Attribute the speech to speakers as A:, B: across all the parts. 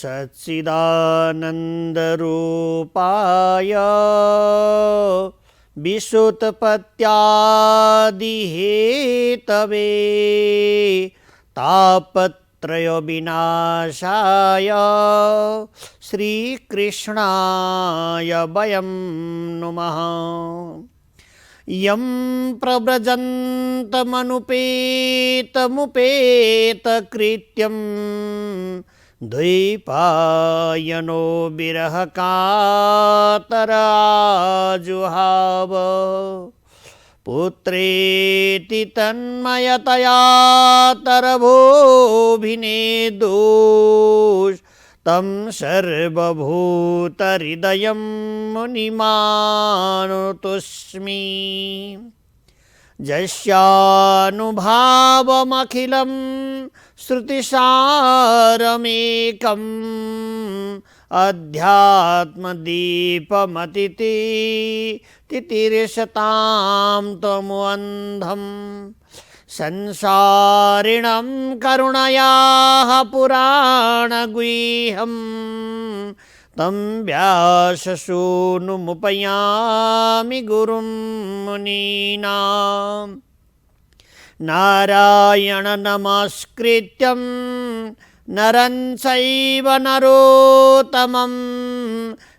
A: सच्चिदानन्दरूपाय विशुतपत्यादिहेतवे तापत्रयविनाशाय श्रीकृष्णाय वयं नुमः। यं प्रव्रजन्तमनुपेतमुपेतकृत्यं द्वैपायनो विरहकातराजुहाव पुत्रेति तन्मयतया तरभोभिनेदोष तं सर्वभूतहृदयं मुनिमानतोऽस्मि। यस्यानुभावमखिलं श्रुतिसारमेकम् अध्यात्मदीपमतिति तितिर्षतां तमोऽन्धम् संसारिणं करुणयाः पुराणगुह्यं तं व्याससूनुमुपयामि गुरुं मुनीनां। नारायण नमस्कृत्यं नरं चैव नरोत्तमं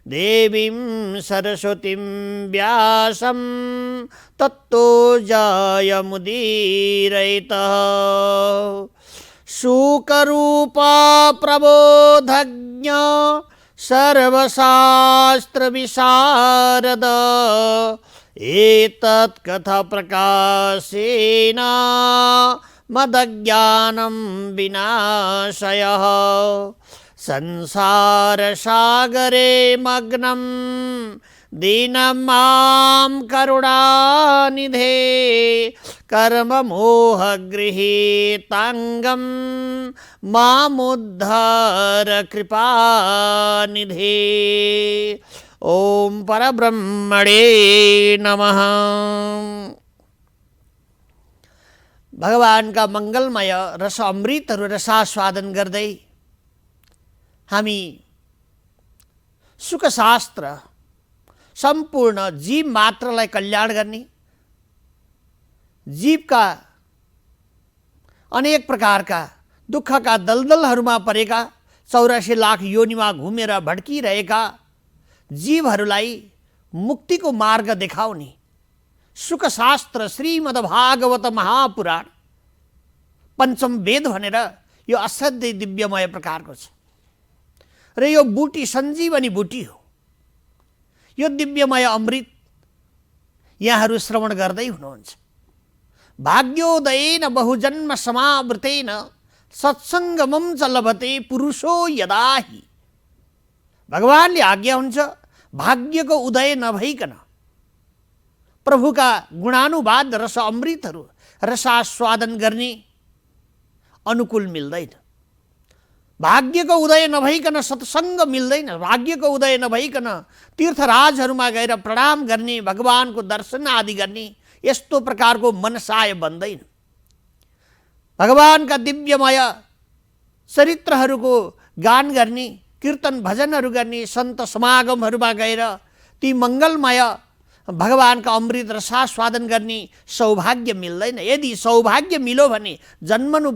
A: देवीं सरस्वतीं व्यासं तत्तो जयमुदीरयेतः। शुकरूपा प्रबोधज्ञ सर्वशास्त्रविशारद एतत्कथाप्रकाशेन मदज्ञानं विनाशयः। संसारसागरे मग्नं दीनं मां करुणानिधे कर्ममोहगृहीताङ्गं मामुद्धार कृपानिधे। ओम परब्रह्मणे नमः। भगवान का मंगलमय रस अमृतहरू रसास्वादन गर्दै हामी सुखशास्त्र सम्पूर्ण जीव मात्रलाई कल्याण गर्ने, जीवका अनेक प्रकारका दुःखका दलदलहरूमा परेका 84 लाख योनिमा घुमेर भड्किरहेका जीवहरूलाई मुक्तिको मार्ग देखाउने सुखशास्त्र श्रीमद्भागवत महापुराण पञ्चम वेद भनेर यो असाध्यै दिव्यमय प्रकारको छ र यो बुटी सञ्जीवनी बुटी हो। यो दिव्यमय अमृत यहाँहरू श्रवण गर्दै हुनुहुन्छ। भाग्योदयेन बहुजन्म समावृतेन सत्सङ्गमं च लभते पुरुषो यदाहि। भगवानले आज्ञा हुन्छ, भाग्यको उदय नभइकन प्रभुका गुणानुवाद रस अमृतहरू रसास्वादन गर्ने अनुकूल मिल्दैन। भाग्यको उदय नभइकन सत्सङ्ग मिल्दैन। भाग्यको उदय नभइकन तीर्थराजहरूमा गएर प्रणाम गर्ने, भगवानको दर्शन आदि गर्ने यस्तो प्रकारको मनसाय बन्दैन। भगवानका दिव्यमय चरित्रहरूको गान गर्ने, कीर्तन भजनहरू गर्ने, सन्त समागमहरूमा गएर ती मङ्गलमय भगवानका अमृत रसास्वादन गर्ने सौभाग्य मिल्दैन। यदि सौभाग्य मिल्यो भने जन्मनु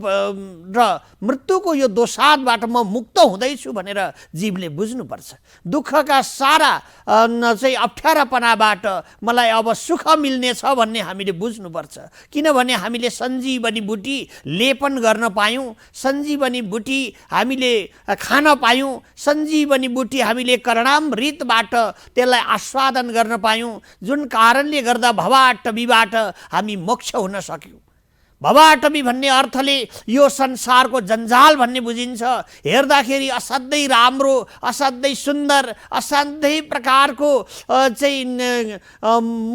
A: र मृत्युको यो दोषादबाट म मुक्त हुँदैछु भनेर जीवले बुझ्नुपर्छ। दुःखका सारा चाहिँ अप्ठ्यारापनाबाट मलाई अब सुख मिल्नेछ भन्ने हामीले बुझ्नुपर्छ। किनभने हामीले सञ्जीवनी बुटी लेपन गर्न पायौँ, सञ्जीवनी बुटी हामीले खान पायौँ, सञ्जीवनी बुटी हामीले कर्णामृतबाट त्यसलाई आस्वादन गर्न पायौँ, जुन कारणले गर्दा भवाटवीबाट हामी मोक्ष हुन सक्यौँ। भवाटवी भन्ने अर्थले यो संसारको जन्जाल भन्ने बुझिन्छ। हेर्दाखेरि असाध्यै राम्रो, असाध्यै सुन्दर, असाध्यै प्रकारको चाहिँ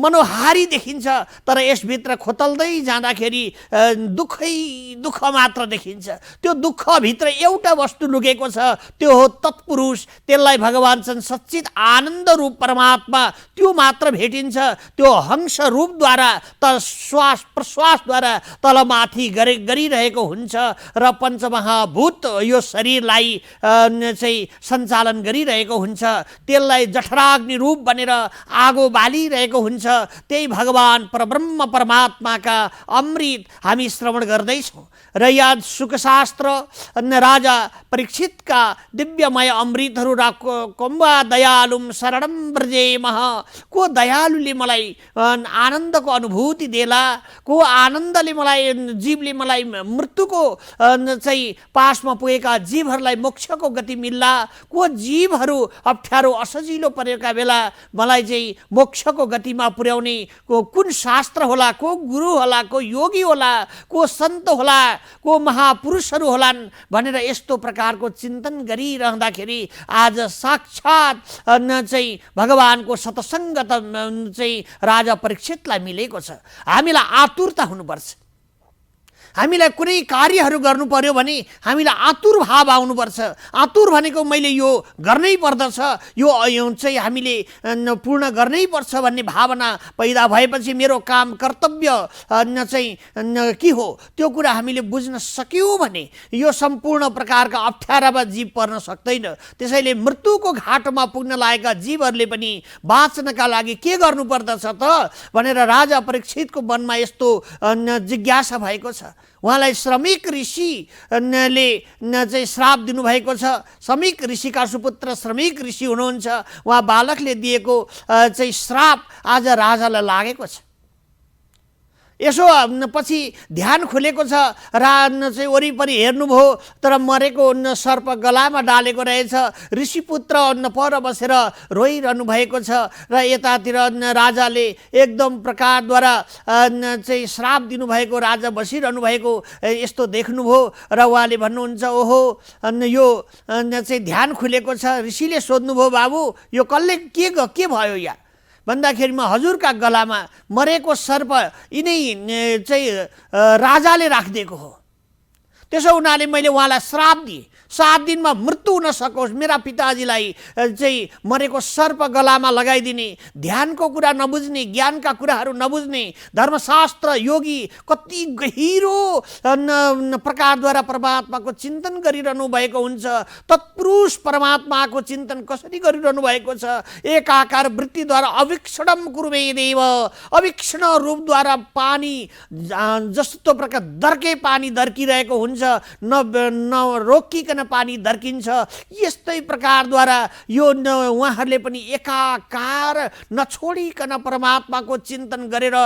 A: मनोहारी देखिन्छ, तर यसभित्र खोतल्दै जाँदाखेरि दुःखै दुःख मात्र देखिन्छ। त्यो दुःखभित्र एउटा वस्तु लुकेको छ, त्यो हो तत्पुरुष। त्यसलाई भगवान चाहिँ सच्चित आनन्द रूप परमात्मा त्यो मात्र भेटिन्छ। त्यो हंस रूपद्वारा त श्वास प्रश्वासद्वारा तल जलमाथि गरिरहेको हुन्छ र पञ्चमहाभूत यो शरीरलाई चाहिँ सञ्चालन गरिरहेको हुन्छ, त्यसलाई जठराग्नि रूप बनेर आगो बालिरहेको हुन्छ। त्यही भगवान परब्रह्म परमात्माका अमृत हामी श्रवण गर्दैछौँ र याद सुखशास्त्र राजा परीक्षितका दिव्यमय अमृतहरू कोम्बा दयालुम शरणम व्रजेमः। को दयालुले मलाई आनन्दको अनुभूति देला, को आनन्दले मलाई जीवले मलाई मृत्युको चाहिँ पासमा पुगेका जीवहरूलाई मोक्षको गति मिल्ला, को जीवहरू अप्ठ्यारो असजिलो परेका बेला मलाई चाहिँ मोक्षको गतिमा पुर्याउने को कुन शास्त्र होला, को गुरु होला, को योगी होला, को सन्त होला, को महापुरुषहरू होलान् भनेर यस्तो प्रकारको चिन्तन गरिरहँदाखेरि आज साक्षात चाहिँ भगवानको सत्सङ्गत चाहिँ राजा परीक्षितलाई मिलेको छ। हामीलाई आतुरता हुनुपर्छ। हामीलाई कुनै कार्यहरू गर्नु पर्यो भने हामीलाई आतुर भाव आउनुपर्छ। आतुर भनेको मैले यो गर्नै पर्दछ, यो चाहिँ हामीले पूर्ण गर्नै पर्छ भन्ने भावना पैदा भएपछि मेरो काम कर्तव्य चाहिँ के हो त्यो कुरा हामीले बुझ्न सक्यौँ भने यो सम्पूर्ण प्रकारका अप्ठ्यारामा जीव पर्न सक्दैन। त्यसैले मृत्युको घाटोमा पुग्न लागेका जीवहरूले पनि बाँच्नका लागि के गर्नुपर्दछ त भनेर राजा परीक्षितको मनमा यस्तो जिज्ञासा भएको छ। उहाँलाई श्रमिक ऋषिले चाहिँ श्राप दिनुभएको छ। श्रमिक ऋषिका सुपुत्र श्रमिक ऋषि हुनुहुन्छ। उहाँ बालकले दिएको चाहिँ श्राप आज राजालाई लागेको छ। यसो पछि ध्यान खुलेको छ, चाहिँ वरिपरि हेर्नुभयो तर मरेको सर्प गलामा डालेको रहेछ। ऋषिपुत्र पर बसेर रोइरहनु भएको छ र यतातिर राजाले एकदम प्रकारद्वारा चाहिँ श्राप दिनुभएको राजा बसिरहनु भएको यस्तो देख्नुभयो र उहाँले भन्नुहुन्छ ओहो यो चाहिँ ध्यान खुलेको छ। ऋषिले सोध्नुभयो बाबु यो कसले के भयो या भन्दाखेरिमा हजुरका गलामा मरेको सर्प यिनै चाहिँ राजाले राखिदिएको हो। त्यसो हुनाले मैले उहाँलाई श्राप दिएँ 7 दिनमा मृत्यु हुन सकोस्, मेरा पिताजीलाई चाहिँ मरेको सर्प गलामा लगाइदिने, ध्यानको कुरा नबुझ्ने, ज्ञानका कुराहरू नबुझ्ने, धर्मशास्त्र योगी कति गहिरो प्रकारद्वारा परमात्माको चिन्तन गरिरहनु भएको हुन्छ। तत्पुरुष परमात्माको चिन्तन कसरी गरिरहनु भएको छ। एकाकार वृत्तिद्वारा अवीक्षणम कुरुमे देव, अवीक्षण रूपद्वारा पानी जस्तो प्रकार दर्के पानी दर्किरहेको हुन्छ, नरोकिकन पानी दर्किन्छ। यस्तै प्रकारद्वारा यो उहाँहरूले पनि एकाकार नछोडिकन परमात्माको चिन्तन गरेर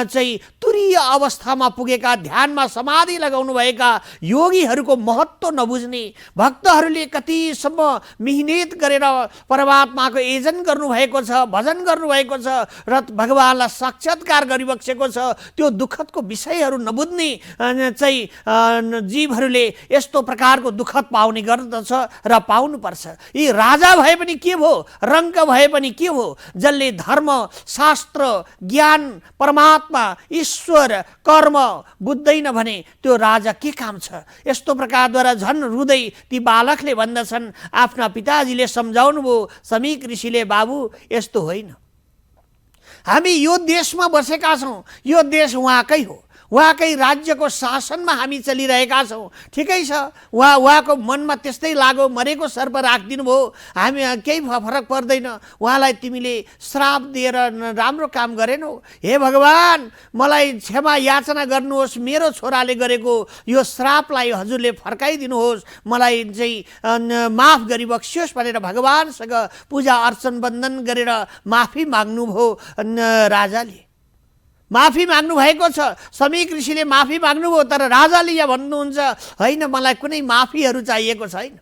A: चाहिँ तुरीय अवस्थामा पुगेका, ध्यानमा समाधि लगाउनु भएका योगीहरूको महत्त्व नबुझ्ने, भक्तहरूले कतिसम्म मिहिनेत गरेर परमात्माको एजन गर्नुभएको छ, भजन गर्नुभएको छ र भगवानलाई साक्षात्कार गरिबसेको छ, त्यो दुःखदको विषयहरू नबुझ्ने चाहिँ जीवहरूले यस्तो प्रकारको दुःखद पाउने गर्दछ र पाउनुपर्छ। यी राजा भए पनि के भयो, रङ्क भए पनि के हो, जसले धर्म शास्त्र ज्ञान परमात्मा ईश्वर कर्म बुझ्दैन भने त्यो राजा के काम छ। यस्तो प्रकारद्वारा झन् रुँदै ती बालकले भन्दछन्, आफ्ना पिताजीले सम्झाउनु भयो श्रमिक ऋषिले, बाबु यस्तो होइन, हामी यो देशमा बसेका छौँ, यो देश उहाँकै हो, उहाँकै राज्यको शासनमा हामी चलिरहेका छौँ। ठिकै छ, उहाँको मनमा त्यस्तै लाग्यो, मरेको सर्प राखिदिनु भयो, हामी केही फरक पर्दैन, उहाँलाई तिमीले श्राप दिएर राम्रो काम गरेनौ। हे भगवान मलाई क्षमा याचना गर्नुहोस्, मेरो छोराले गरेको यो श्रापलाई हजुरले फर्काइदिनुहोस्, मलाई चाहिँ माफ गरिबक्सियोस् भनेर भगवानसँग पूजा अर्चन वन्दन गरेर माफी माग्नुभयो। राजाले माफी माग्नु भएको छ, श्रमिक ऋषिले माफी माग्नुभयो, तर राजाले यहाँ भन्नुहुन्छ होइन मलाई कुनै माफीहरू चाहिएको छैन,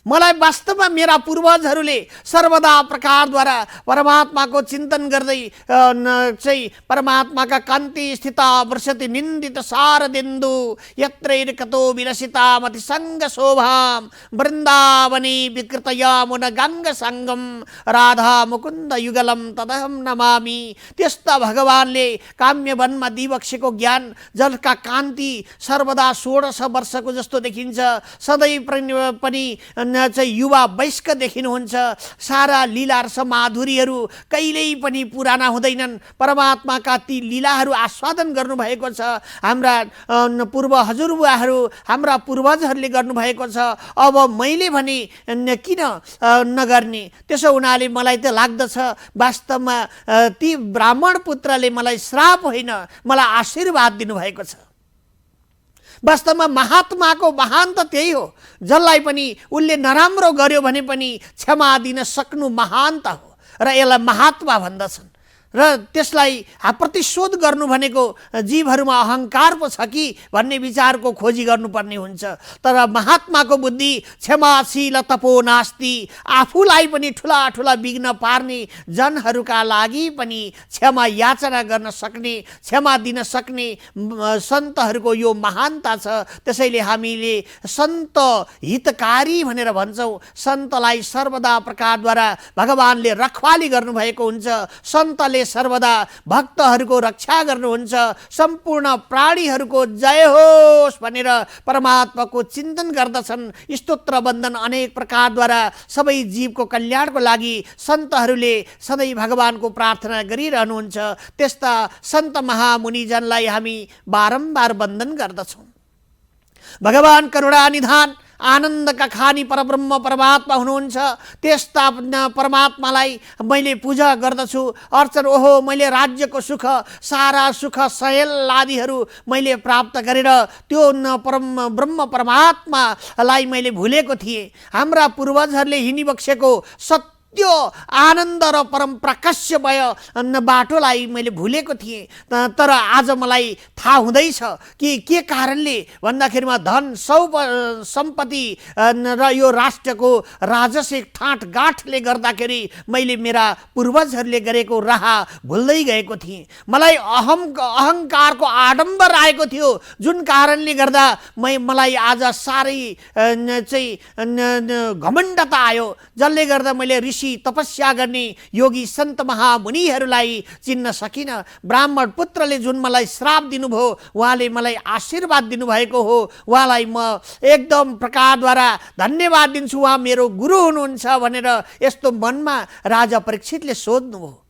A: मलाई वास्तवमा मेरा पूर्वजहरूले सर्वदा प्रकारद्वारा परमात्माको चिन्तन गर्दै चाहिँ परमात्माका कान्ति स्थिता वर्षति निन्दित शारदेन्दु यत्रैर्कतो विलसितामति सङ्ग शोभाम वृन्दावनी विकृतया मुन गङ्ग सङ्गम राधा मुकुन्द युगलम तदहम नमामि। त्यस्ता भगवानले काम्य वनमा दिबक्सेको ज्ञान जलका कान्ति सर्वदा 16 वर्षको जस्तो देखिन्छ, सधैँ पनि चाहिँ युवा वयस्क देखिनुहुन्छ। सारा लीला र माधुरीहरू कहिल्यै पनि पुराना हुँदैनन्। परमात्माका ती लीलाहरू आस्वादन गर्नुभएको छ। हाम्रा पूर्व हजुरबुवाहरू, हाम्रा पूर्वजहरूले गर्नुभएको छ। अब मैले भने किन नगर्ने? त्यसो हुनाले मलाई त लाग्दछ वास्तवमा ती ब्राह्मण पुत्रले मलाई श्राप होइन, मलाई आशीर्वाद दिनुभएको छ। वास्तवमा महात्माको महान त त्यही हो, जसलाई पनि उसले नराम्रो गर्यो भने पनि क्षमा दिन सक्नु महानता हो र यसलाई महात्मा भन्दछन्। र त्यसलाई प्रतिशोध गर्नु भनेको जीवहरूमा अहङ्कार पो छ कि भन्ने विचारको खोजी गर्नुपर्ने हुन्छ। तर महात्माको बुद्धि क्षमाशील तपो नास्ति, आफूलाई पनि ठुला ठुला विघ्न पार्ने जनहरूका लागि पनि क्षमा याचना गर्न सक्ने, क्षमा दिन सक्ने सन्तहरूको यो महानता छ। त्यसैले हामीले सन्त हितकारी भनेर भन्छौँ। सन्तलाई सर्वदा प्रकारद्वारा भगवानले रखवाली गर्नुभएको हुन्छ। सन्तले सर्वदा भक्तहरूको रक्षा गर्नुहुन्छ। सम्पूर्ण प्राणीहरूको जय होस् भनेर परमात्माको चिन्तन गर्दछन्। स्तोत्र वन्दन अनेक प्रकारद्वारा सबै जीवको कल्याणको लागि सन्तहरूले सधैँ भगवानको प्रार्थना गरिरहनुहुन्छ। त्यस्ता सन्त महामुनिजनलाई हामी बारम्बार वन्दन गर्दछौँ। भगवान करुणा निधान आनन्दका खानी परब्रह्म परमात्मा हुनुहुन्छ। त्यस्ता परमात्मालाई मैले पूजा गर्दछु, अर्चन। ओहो, मैले राज्यको सुख, सारा सुख सयल आदिहरू मैले प्राप्त गरेर त्यो ब्रह्म परमात्मालाई मैले भुलेको थिएँ। हाम्रा पूर्वजहरूले हिँडिबक्सेको सत्य त्यो आनन्द र परम प्रकाशमय बाटोलाई मैले भुलेको थिएँ। तर आज मलाई थाहा हुँदैछ कि के कारणले भन्दाखेरिमा धन सम्पत्ति र यो राष्ट्रको राजसिक ठाँटगाँठले गर्दाखेरि मैले मेरा पूर्वजहरूले गरेको राह भुल्दै गएको थिएँ। मलाई अहङ्कारको आडम्बर आएको थियो, जुन कारणले गर्दा मलाई आज साह्रै चाहिँ घमण्डता आयो, जसले गर्दा मैले ऋषि तपस्या गर्ने योगी सन्त महामुनिहरूलाई चिन्न सकिनँ। ब्राह्मण पुत्रले जुन मलाई श्राप दिनुभयो, उहाँले मलाई आशीर्वाद दिनुभएको हो। उहाँलाई म एकदम प्रकारद्वारा धन्यवाद दिन्छु। उहाँ मेरो गुरु हुनुहुन्छ भनेर यस्तो मनमा राजा परीक्षितले सोध्नुभयो।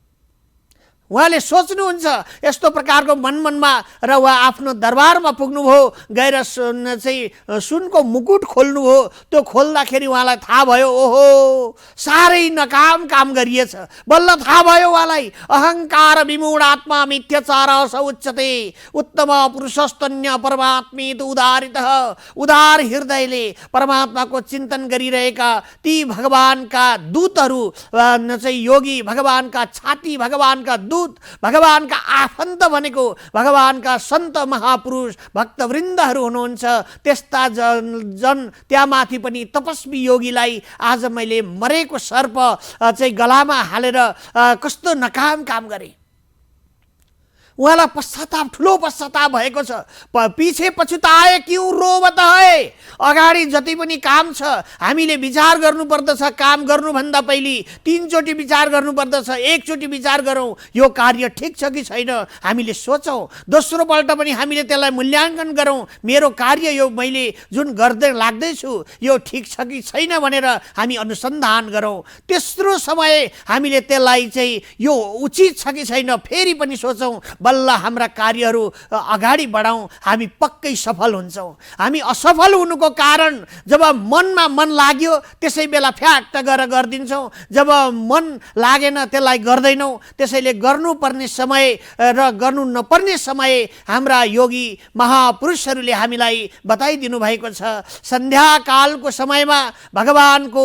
A: उहाँले सोच्नुहुन्छ यस्तो प्रकारको मनमा र उहाँ आफ्नो दरबारमा पुग्नुभयो। गएर चाहिँ सुनको मुकुट खोल्नुभयो। त्यो खोल्दाखेरि उहाँलाई थाहा भयो, ओहो साह्रै नकाम काम गरिएछ। बल्ल थाहा भयो उहाँलाई, अहङ्कार विमूढ आत्मा मिथ्याचार स उच्यते उत्तम पुरुषस्तन्य परमात्मित उदारितः। उदार हृदयले परमात्माको चिन्तन गरिरहेका ती भगवानका दूतहरू चाहिँ योगी, भगवानका छाती, भगवानका दूत, भगवानका आफन्त भनेको भगवानका सन्त महापुरुष भक्तवृन्दहरू हुनुहुन्छ। त्यस्ता जन त्यहाँमाथि पनि तपस्वी योगीलाई आज मैले मरेको सर्प चाहिँ गलामा हालेर कस्तो नकाम काम गरेँ। उहाँलाई पश्चाताप, ठुलो पश्चाताप भएको छ। पछि पछुताए क्यों रोवत है। अगाडि जति पनि काम छ हामीले विचार गर्नुपर्दछ। काम गर्नुभन्दा पहिले 3 चोटि विचार गर्नुपर्दछ। एकचोटि विचार गरौँ यो कार्य ठिक छ कि छैन, हामीले सोचौँ। दोस्रो पल्ट पनि हामीले त्यसलाई मूल्याङ्कन गरौँ, मेरो कार्य यो मैले जुन गर्दै लाग्दैछु यो ठिक छ कि छैन भनेर हामी अनुसन्धान गरौँ। तेस्रो समय हामीले त्यसलाई चाहिँ यो उचित छ कि छैन फेरि पनि सोचौँ। बल्ल हाम्रा कार्यहरू अगाडि बढाउँ, हामी पक्कै सफल हुन्छौँ। हामी असफल हुनुको कारण जब मनमा मन लाग्यो त्यसै बेला फ्याट्ट गरेर गरिदिन्छौँ। जब मन लागेन त्यसलाई गर्दैनौँ। त्यसैले गर्नुपर्ने समय र गर्नु नपर्ने समय हाम्रा योगी महापुरुषहरूले हामीलाई बताइदिनु भएको छ। सन्ध्याकालको समयमा भगवानको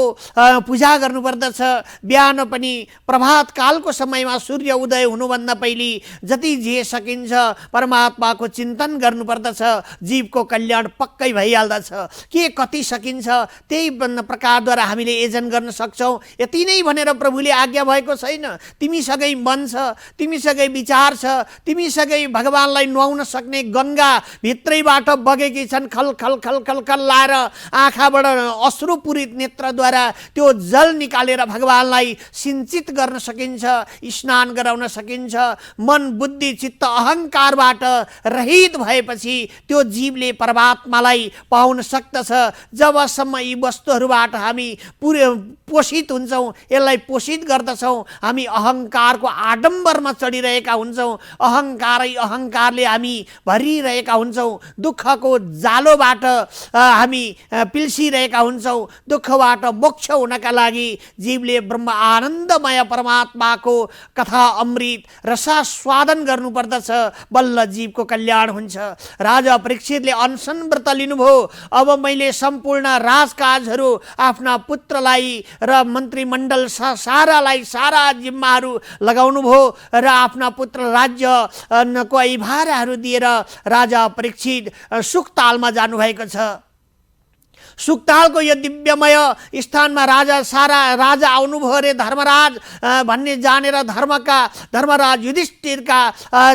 A: पूजा गर्नुपर्दछ। बिहान पनि प्रभात कालको समयमा सूर्य उदय हुनुभन्दा पहिले जति जे सकिन्छ परमात्माको चिन्तन गर्नुपर्दछ। जीवको कल्याण पक्कै भइहाल्दछ। के कति सकिन्छ त्यही प्रकारद्वारा हामीले एजन गर्न सक्छौँ। यति नै भनेर प्रभुले आज्ञा भएको छैन। तिमीसँगै मन छ, तिमीसँगै विचार छ, तिमीसँगै भगवानलाई नुहाउन सक्ने गङ्गा भित्रैबाट बगेकी छन्। खल खल खल खल खल लाएर आँखाबाट अश्रुपूरित नेत्रद्वारा त्यो जल निकालेर भगवानलाई सिञ्चित गर्न सकिन्छ, स्नान गराउन सकिन्छ। मन बुद्धि चित्त अहङ्कारबाट रहित भएपछि त्यो जीवले परमात्मालाई पाउन सक्दछ। जबसम्म यी वस्तुहरूबाट हामी पोषित हुन्छौँ, यसलाई पोषित गर्दछौँ, हामी अहङ्कारको आडम्बरमा चढिरहेका हुन्छौँ, अहङ्कारले हामी भरिरहेका हुन्छौँ, दुःखको जालोबाट हामी पिल्सिरहेका हुन्छौँ। दुःखबाट मोक्ष हुनका लागि जीवले ब्रह्म आनन्दमय परमात्माको कथा अमृत रसास्वादन गर्नुपर्दछ, बल्ल जीवको कल्याण हुन्छ। राजा परीक्षितले अनसन व्रत लिनुभयो। अब मैले सम्पूर्ण राजकाजहरू आफ्ना पुत्रलाई र मन्त्रीमण्डल सारालाई सारा जिम्माहरू लगाउनु भयो र आफ्ना पुत्र राज्यको ऐभाराहरू दिएर राजा परीक्षित सुखतालमा जानुभएको छ। सुखतालको यो दिव्यमय स्थानमा राजा आउनुभयो अरे। धर्मराज भन्ने जानेर धर्मराज युधिष्ठिरका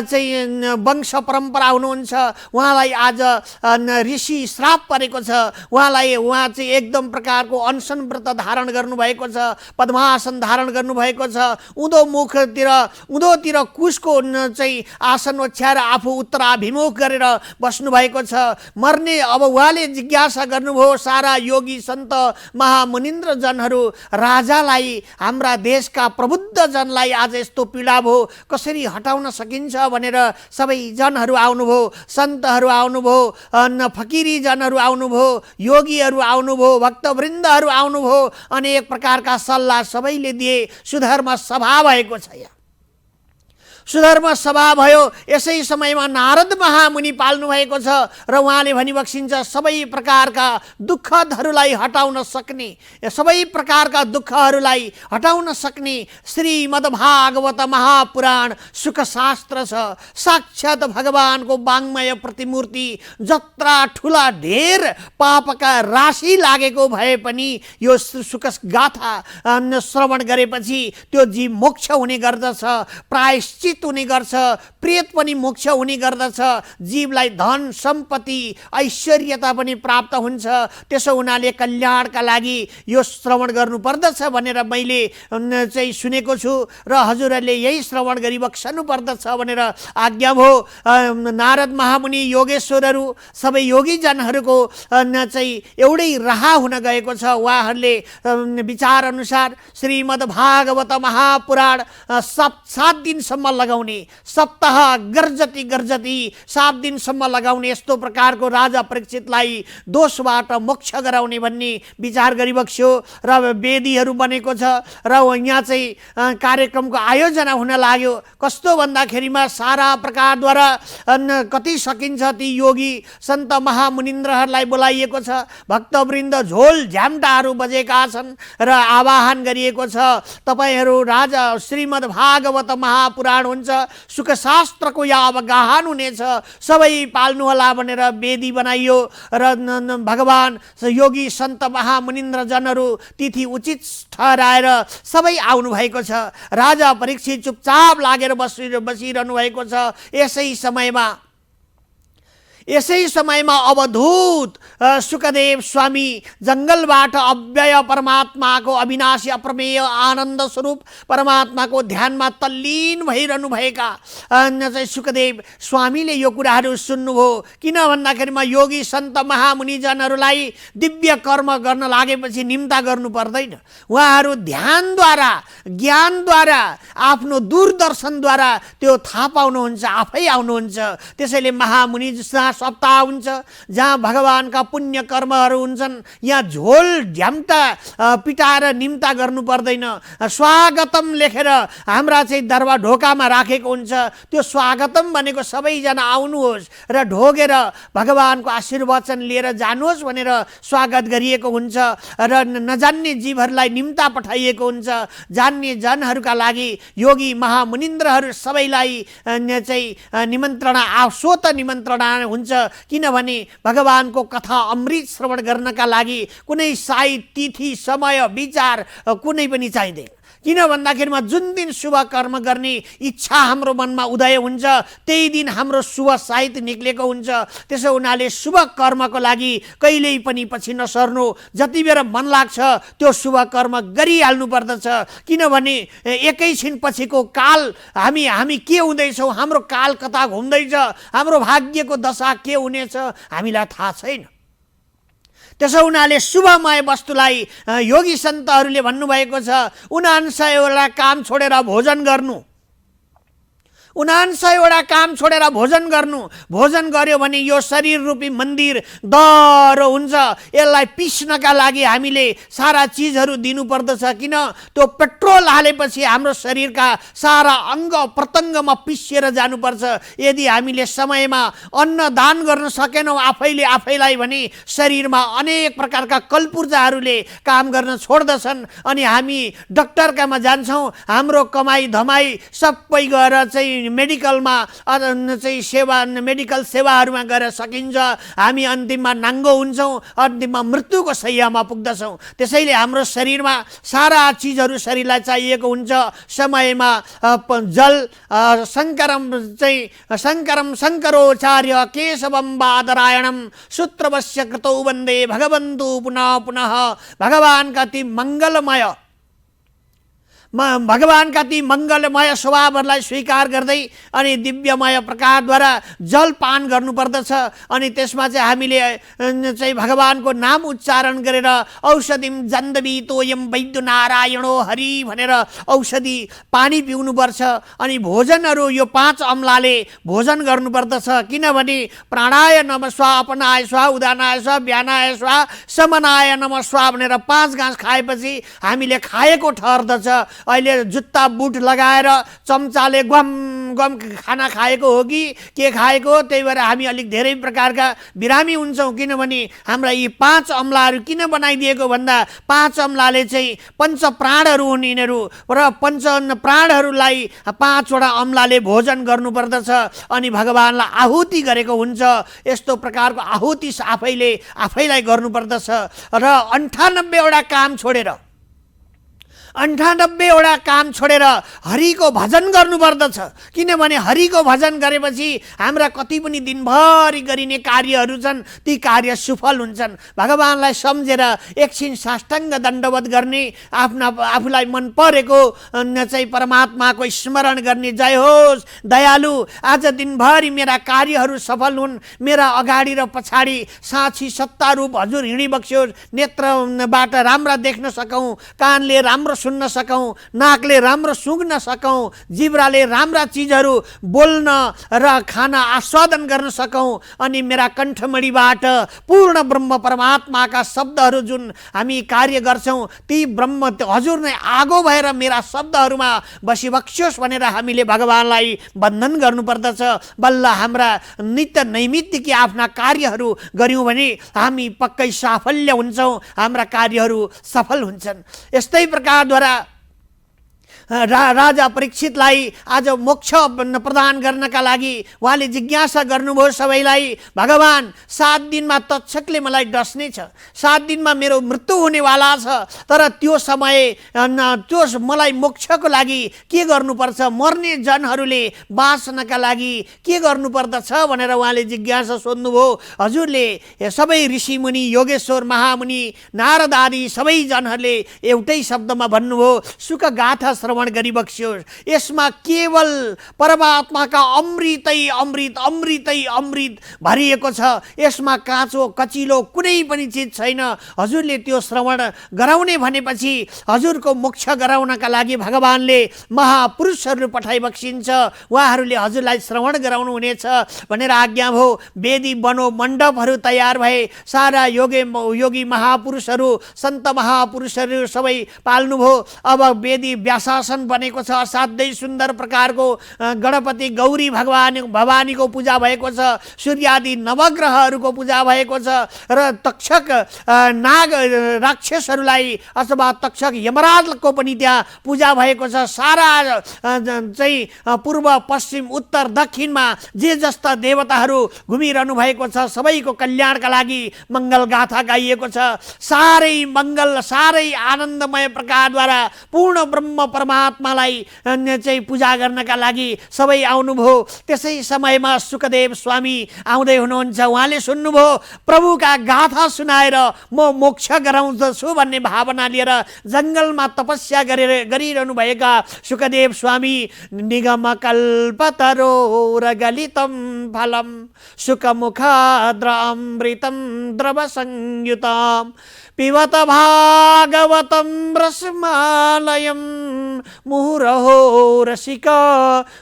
A: चाहिँ वंश परम्परा हुनुहुन्छ। उहाँलाई आज ऋषि श्राप परेको छ। उहाँ चाहिँ एकदम प्रकारको अनसन व्रत धारण गर्नुभएको छ, पद्मासन धारण गर्नुभएको छ। उँधोतिर कुशको चाहिँ आसन ओछ्याएर आफू उत्तराभिमुख गरेर बस्नुभएको छ। मर्ने अब उहाँले जिज्ञासा गर्नुभयो, सारा योगी सन्त महामुनिन्द्र जनहरू, राजालाई, हाम्रा देशका प्रबुद्ध जनलाई आज यस्तो पीडा भयो, कसरी हटाउन सकिन्छ भनेर सबै जनहरू आउनुभयो, सन्तहरू आउनुभयो, फकिरी जनहरू आउनुभयो, योगीहरू आउनुभयो, भक्तवृन्दहरू आउनुभयो। अनेक प्रकारका सल्लाह सबैले दिए। सुधर्म सभा भएको छ। सुधर्म सभा भयो। यसै समयमा नारद महामुनि पाल्नु भएको छ र उहाँले भनिबक्सिन्छ सबै प्रकारका दुःखहरूलाई हटाउन सक्ने, सबै प्रकारका दुःखहरूलाई हटाउन सक्ने श्रीमद्भागवत महापुराण सुखशास्त्र छ। साक्षात भगवानको वाङ्मय प्रतिमूर्ति। जत्रा ठुला ढेर पापका राशि लागेको भए पनि यो सुख गाथा श्रवण गरेपछि त्यो जीव मोक्ष हुने गर्दछ, प्रायश्चित हुने गर्छ, प्रेत पनि मोक्ष हुने गर्दछ, जीवलाई धन सम्पत्ति ऐश्वर्यता पनि प्राप्त हुन्छ। त्यसो हुनाले कल्याणका लागि यो श्रवण गर्नुपर्दछ भनेर मैले चाहिँ सुनेको छु र हजुरहरूले यही श्रवण गरिबक्सनु पर्दछ भनेर आज्ञा भयो। नारद महामुनि, योगेश्वरहरू, सबै योगीजनहरूको चाहिँ एउटै राह हुन गएको छ। उहाँहरूले विचार अनुसार श्रीमद्भागवत महापुराण 7 दिनसम्म लगाउने, सप्ताह गर्जती 7 दिनसम्म लगाउने, यस्तो प्रकारको राजा परीक्षितलाई दोषबाट मोक्ष गराउने भन्ने विचार गरिबक्स्यो र वेदीहरू बनेको छ र यहाँ चाहिँ कार्यक्रमको आयोजना हुन लाग्यो। कस्तो भन्दाखेरिमा सारा प्रकारद्वारा कति सकिन्छ ती योगी सन्त महामुनिन्द्रहरूलाई बोलाइएको छ। भक्तवृन्द झोल झ्याम्टाहरू बजेका छन् र आवाहन गरिएको छ, तपाईहरू राजा श्रीमद्भागवत महापुराण हुन्छ, सुखशास्त्रको यहाँ अवगाहन हुनेछ, सबै पाल्नुहोला भनेर वेदी बनाइयो र भगवान योगी सन्त महामुनिन्द्र जनहरू तिथि उचित ठहराएर सबै आउनु भएको छ। राजा परीक्षित चुपचाप लागेर बसिरहनु भएको छ। यसै समयमा अवधूत सुखदेव स्वामी जङ्गलबाट अव्यय परमात्माको अविनाशी अप्रमेय आनन्द स्वरूप परमात्माको ध्यानमा तल्लीन भइरहनु भएका चाहिँ सुखदेव स्वामीले यो कुराहरू सुन्नुभयो। किन भन्दाखेरिमा योगी सन्त महामुनिजनहरूलाई दिव्य कर्म गर्न लागेपछि निम्ता गर्नु पर्दैन। उहाँहरू ध्यानद्वारा, ज्ञानद्वारा, आफ्नो दूरदर्शनद्वारा त्यो थाहा पाउनुहुन्छ, आफै आउनुहुन्छ। त्यसैले महामुनि सप्ताह हुन्छ जहाँ भगवानका पुण्य कर्महरू हुन्छन्। यहाँ झोल झ्याम्टा पिटाएर निम्ता गर्नु पर्दैन। स्वागतम लेखेर हाम्रा चाहिँ दरबार ढोकामा राखेको हुन्छ। त्यो स्वागतम भनेको सबैजना आउनुहोस् र ढोगेर भगवानको आशीर्वचन लिएर जानुहोस् भनेर स्वागत गरिएको हुन्छ र नजान्ने जीवहरूलाई निम्ता पठाइएको हुन्छ। जान्ने जनहरूका लागि योगी महामुनिन्द्रहरू सबैलाई चाहिँ निमन्त्रणा, स्वत निमन्त्रणा हुन्छ। किनभने भगवानको कथा अमृत श्रवण गर्नका लागि कुनै साई तिथि समय विचार कुनै पनि चाहिँदैन। किन भन्दाखेरिमा जुन दिन शुभ कर्म गर्ने इच्छा हाम्रो मनमा उदय हुन्छ त्यही दिन हाम्रो शुभ साहित्य निक्लेको हुन्छ। त्यसो हुनाले शुभ कर्मको लागि कहिल्यै पनि पछि नसर्नु। जति बेर मन लाग्छ त्यो शुभ कर्म गरिहाल्नु पर्दछ। किनभने एकैछिन पछिको काल हामी के हुँदैछौँ, हाम्रो काल कता घुम्दैछ, हाम्रो भाग्यको दशा के हुनेछ हामीलाई थाहा छैन। त्यसो हुनाले शुभमय वस्तुलाई योगी सन्तहरूले भन्नुभएको छ ९९वटा काम छोडेर भोजन गर्नु। ९९वटा काम छोडेर भोजन गर्नु। भोजन गर्यो भने यो शरीर रूपी मन्दिर दह्रो हुन्छ। यसलाई पिस्नका लागि हामीले सारा चिजहरू दिनुपर्दछ। किन त्यो पेट्रोल हालेपछि हाम्रो शरीरका सारा अङ्ग प्रत्यङ्गमा पिसिएर जानुपर्छ। यदि हामीले समयमा अन्न दान गर्न सकेनौँ आफैलाई भने शरीरमा अनेक प्रकारका कलपुर्जाहरूले काम गर्न छोड्दछन् अनि हामी डक्टरकामा जान्छौँ। हाम्रो कमाई धमाई सबै गएर चाहिँ मेडिकलमा चाहिँ मेडिकल सेवाहरूमा गएर सकिन्छ। हामी अन्तिममा नाङ्गो हुन्छौँ, अन्तिममा मृत्युको शैय्यामा पुग्दछौँ। त्यसैले हाम्रो शरीरमा सारा चिजहरू शरीरलाई चाहिएको हुन्छ। समयमा जल शङ्करम शङ्करोचार्य केशवम बादरायणम सूत्रवस्य कृतौ वन्दे भगवन्तु पुनः पुनः। भगवानका ती मङ्गलमय स्वभावहरूलाई स्वीकार गर्दै अनि दिव्यमय प्रकारद्वारा जल पान गर्नुपर्दछ। अनि त्यसमा चाहिँ हामीले चाहिँ भगवानको नाम उच्चारण गरेर औषधिम जन्दवी तोयम वैद्य नारायणो हरि भनेर औषधि पानी पिउनुपर्छ। अनि भोजनहरू यो 5 अम्लाले भोजन गर्नुपर्दछ। किनभने प्राणाय नमः स्वा, अपनाय स्वा, उदानाय स्वा, व्यानाय स्वा, समनाय नमः स्वा भनेर 5 घाँस खाएपछि हामीले खाएको ठहर्दछ। अहिले जुत्ता बुट लगाएर चम्चाले गम खाना खाएको हो कि के खाएको, त्यही भएर हामी अलिक धेरै प्रकारका बिरामी हुन्छौँ। किनभने हाम्रा यी 5 अम्लाहरू किन बनाइदिएको भन्दा 5 अम्लाले चाहिँ पञ्चप्राणहरू हुन् यिनीहरू, र पञ्चप्राणहरूलाई 5वटा अम्लाले भोजन गर्नुपर्दछ अनि भगवानलाई आहुति गरेको हुन्छ। यस्तो प्रकारको आहुति आफैलाई गर्नुपर्दछ। र 98वटा काम छोडेर हरिको भजन गर्नुपर्दछ। किनभने हरिको भजन गरेपछि हाम्रा कति पनि दिनभरि गरिने कार्यहरू छन् ती कार्य सफल हुन्छन्। भगवानलाई सम्झेर एकछिन साष्टाङ्ग दण्डवत गर्ने, आफूलाई मन परेको चाहिँ परमात्माको स्मरण गर्ने। जय होस् दयालु, आज दिनभरि मेरा कार्यहरू सफल हुन्, मेरा अगाडि र पछाडि साक्षी सत्तारूप हजुर हिँडिबक्स्योस्, नेत्रबाट राम्रा देख्न सकौँ, कानले राम्रो सुन्न सकौँ, नाकले राम्रो सुँघ्न सकौँ, जिब्राले राम्रा चिजहरू बोल्न र खाना आस्वादन गर्न सकौँ। अनि मेरा कण्ठमणिबाट पूर्ण ब्रह्म परमात्माका शब्दहरू जुन हामी कार्य गर्छौँ ती ब्रह्म हजुर नै आगो भएर मेरा शब्दहरूमा बसिबक्स्योस् भनेर हामीले भगवानलाई वन्दन गर्नुपर्दछ। बल्ल हाम्रा नित्य नैमित्तिक आफ्ना कार्यहरू गऱ्यौँ भने हामी पक्कै साफल्य हुन्छौँ, हाम्रा कार्यहरू सफल हुन्छन्। यस्तै प्रकारद्वारा राजा परीक्षितलाई आज मोक्ष प्रदान गर्नका लागि उहाँले जिज्ञासा गर्नुभयो सबैलाई, भगवान 7 दिनमा तक्षकले मलाई डस्ने छ, 7 दिनमा मेरो मृत्यु हुनेवाला छ, तर त्यो समय त्यो मलाई मोक्षको लागि के गर्नुपर्छ, मर्ने जनहरूले बाँच्नका लागि के गर्नुपर्दछ भनेर उहाँले जिज्ञासा सोध्नुभयो। हजुरले सबै ऋषिमुनि, योगेश्वर महामुनि, नारद आदि सबै जनहरूले एउटै शब्दमा भन्नुभयो, सुख गाथा श्रवण गरिबक्स्योस्। यसमा केवल परमात्माका अमृत भरिएको छ। यसमा काँचो कचिलो कुनै पनि चिज छैन। हजुरले त्यो श्रवण गराउने भनेपछि हजुरको मोक्ष गराउनका लागि भगवानले महापुरुषहरू पठाइबक्सिन्छ, उहाँहरूले हजुरलाई श्रवण गराउनु हुनेछ भनेर आज्ञा भयो। वेदी बनो मण्डपहरू तयार भए, सारा योगी महापुरुषहरू, सन्त महापुरुषहरू सबै पाल्नुभयो। अब वेदी व्यास सिंहासन बनेको छ, असाध्यै सुन्दर प्रकारको गणपति गौरी भवानीको पूजा भएको छ, सूर्यादि नवग्रहहरूको पूजा भएको छ र तक्षक नाग राक्षसहरूलाई अथवा तक्षक यमराजको पनि त्यहाँ पूजा भएको छ। सारा चाहिँ पूर्व पश्चिम उत्तर दक्षिणमा जे जस्ता देवताहरू घुमिरहनु भएको छ, सबैको कल्याणका लागि मङ्गल गाथा गाइएको छ। साह्रै मङ्गल, साह्रै आनन्दमय प्रकारद्वारा पूर्ण ब्रह्म परमात्मालाई चाहिँ पूजा गर्नका लागि सबै आउनुभयो। त्यसै समयमा सुखदेव स्वामी आउँदै हुनुहुन्छ। उहाँले सुन्नुभयो प्रभुका गाथा सुनाएर म मोक्ष गराउँदछु भन्ने भावना लिएर जङ्गलमा तपस्या गरिरहनु भएका सुखदेव स्वामी निगम कल्पतरो रगलितम फलम सुखमुखाद्र अमृतम द्रव संयुतम पिबत भागवतम रसमालयम मुहुरहो रसिक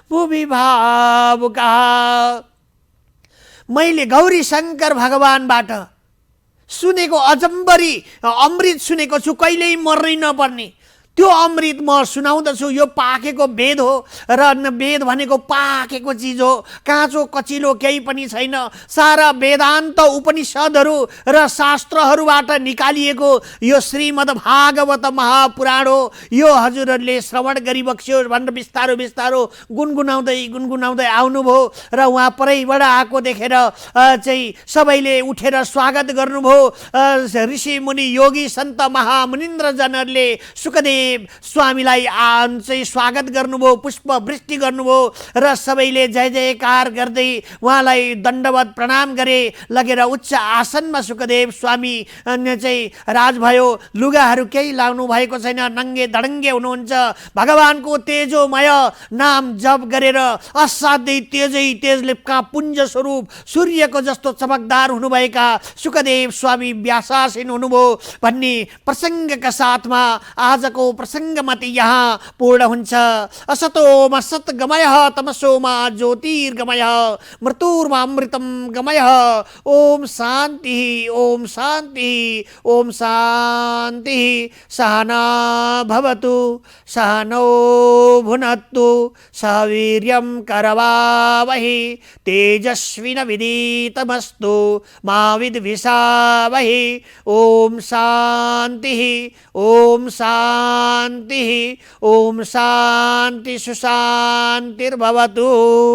A: भुवि भावुका। मैले गौरी शङ्कर भगवानबाट सुनेको अजम्बरी अमृत सुनेको छु, कहिल्यै मर्नै नपर्ने त्यो अमृत म सुनाउँदछु। यो पाकेको वेद हो र वेद भनेको पाकेको चिज हो, काँचो कचिलो केही पनि छैन। सारा वेदान्त उपनिषदहरू र शास्त्रहरूबाट निकालिएको यो श्रीमद् भागवत महापुराण हो। यो हजुरहरूले श्रवण गरिबक्स्यो भनेर बिस्तारो बिस्तारो गुनगुनाउँदै आउनुभयो र उहाँ परैबाट आएको देखेर चाहिँ सबैले उठेर स्वागत गर्नुभयो। ऋषि मुनि योगी सन्त महामुनिन्द्रजनहरूले सुखदेव स्वामीलाई चाहिँ स्वागत गर्नुभयो, पुष्प वृष्टि गर्नुभयो र सबैले जय जयकार गर्दै उहाँलाई दण्डवत प्रणाम गरे। लगेर उच्च आसनमा सुखदेव स्वामी चाहिँ राजभयो। लुगाहरू केही लाउनु भएको छैन, नङ्गे दडङ्गे हुनुहुन्छ। भगवानको तेजोमय नाम जप गरेर असाध्यै तेजले पुञ्ज स्वरूप सूर्यको जस्तो चमकदार हुनुभएका सुखदेव स्वामी व्यासासीन हुनुभयो भन्ने प्रसङ्गका साथमा आजको प्रसङ्गमति यहाँ पूर्ण हुन्छ। असतोमा सतगमयः तमसोमा ज्योतिर्गमयः मृत्युर्मामृतं गमयः। ओम शान्ति ओम शान्ति ओम शान्ति। सहना भवतु सहनौ भुनक्तु सह वीर्यं करवावहि तेजस्विनविदितमस्तु मा विद्विषावहि। ओम शान्ति ओम शान्ति ओम शान्ति सुशान्तिर्भवतु।